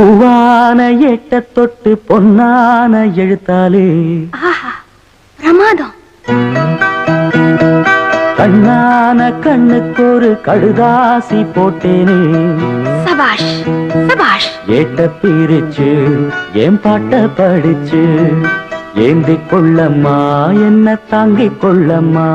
பூவான எட்ட தொட்டு பொன்னான எழுத்தாலே பிரமாதம். கண்ணான கண்ணுக்கு ஒரு கடுதாசி போட்டேனே. சபாஷ் சபாஷ். ஏட்ட பிரிச்சு என் பாட்ட படிச்சு ஏந்தி கொள்ளம்மா என்ன தாங்கிக் கொள்ளம்மா.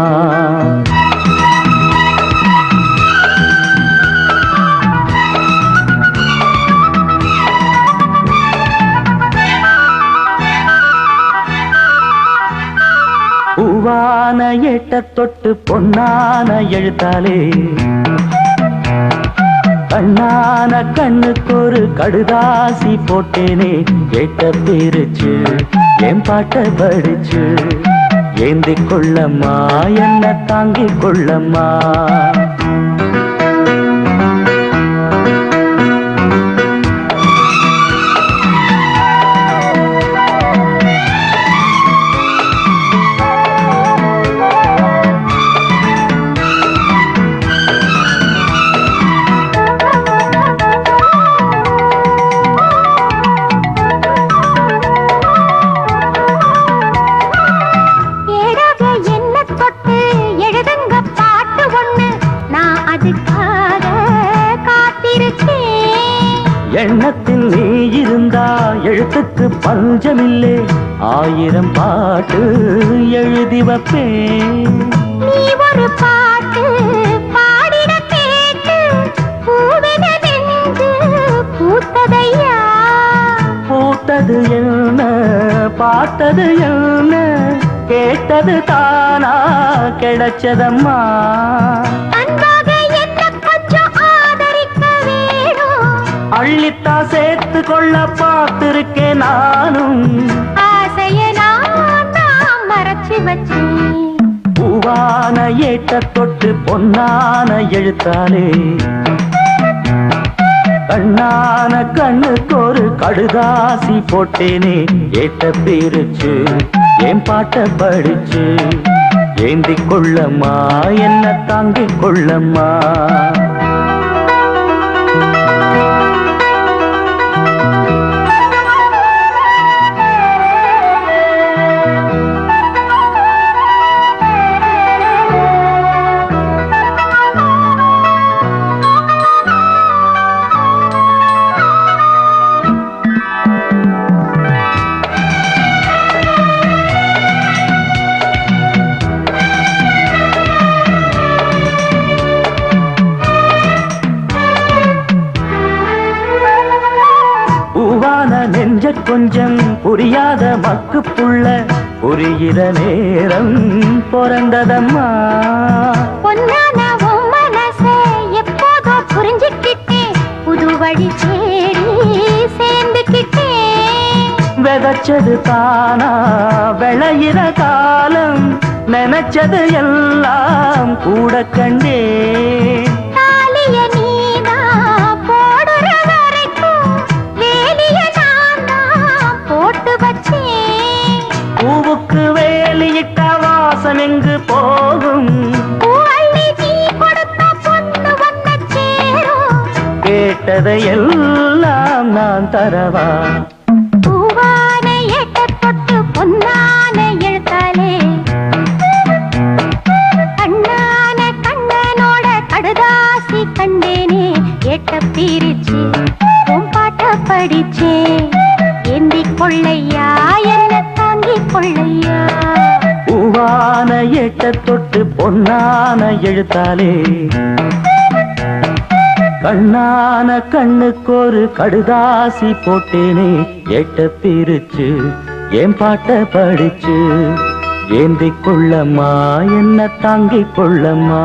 பூவான எட்ட தொட்டு பொன்னான எழுத்தாலே கண்ணான கண்ணுக்கு ஒரு கடுதாசி போட்டேனே. ஏட்ட பிரிச்சு என் பாட்ட படிச்சு ஏந்தி கொள்ளம்மா என்ன தாங்கிக் கொள்ளம்மா. எண்ணத்தில் நீ இருந்தா எழுத்துக்கு பஞ்சமில்லே. 1000 பாட்டு எழுதி வைப்பேன். நீ ஒரு பாட்டு பாடிட கேட்டு பூவென நெஞ்சு பூத்ததையா. பூத்தது என்ன பார்த்தது என்ன கேட்டது தானா கிடைச்சதம்மா. அள்ளித்தா சேர்த்து கொள்ள பார்த்திருக்கேன் நானும். ஆசைய நான் மறைச்சு வச்சு பூவான ஏட்ட தொட்டு பொன்னான எழுத்தாலே கண்ணான கண்ணுக்கு ஒரு கடுதாசி போட்டேனே. ஏட்ட பிரிச்சு என் பாட்ட படிச்சு ஏந்தி கொள்ளம்மா என்ன தாங்கிக் கொள்ளம்மா. நெஞ்ச கொஞ்சம் புரியாத மக்கு புள்ள புரிகிற நேரம் பிறந்ததம்மா. பொன்னான மனசை எப்போதோ புரிஞ்சுக்கிட்டே புது வழி தேடி சேர்ந்துக்கிட்டே. விதைச்சது தானா விளையிற காலம் நினைச்சது எல்லாம் கூட கண்டே. பூவுக்கு வேலியிட்ட வாசம் எங்கு போகும். கேட்டதை எல்லாம் நான் தரவா. பூவான ஏட்ட தொட்டு பொன்னான எழுத்தாலே கண்ணான கண்ணனோட கடுதாசி கண்டேனே. ஏட்ட பிரிச்சு உன் பாட்ட படிச்சே ஏந்தி கொள்ளையா என்ன தாங்கிக் கொள்ளையா. பூவான ஏட்ட தொட்டு பொன்னான எழுத்தாலே கண்ணான கண்ணுக்கு ஒரு கடுதாசி போட்டேனே. ஏட்ட பிரிச்சு என் பாட்ட படிச்சு ஏந்தி கொள்ளம்மா என்ன தாங்கிக் கொள்ளம்மா.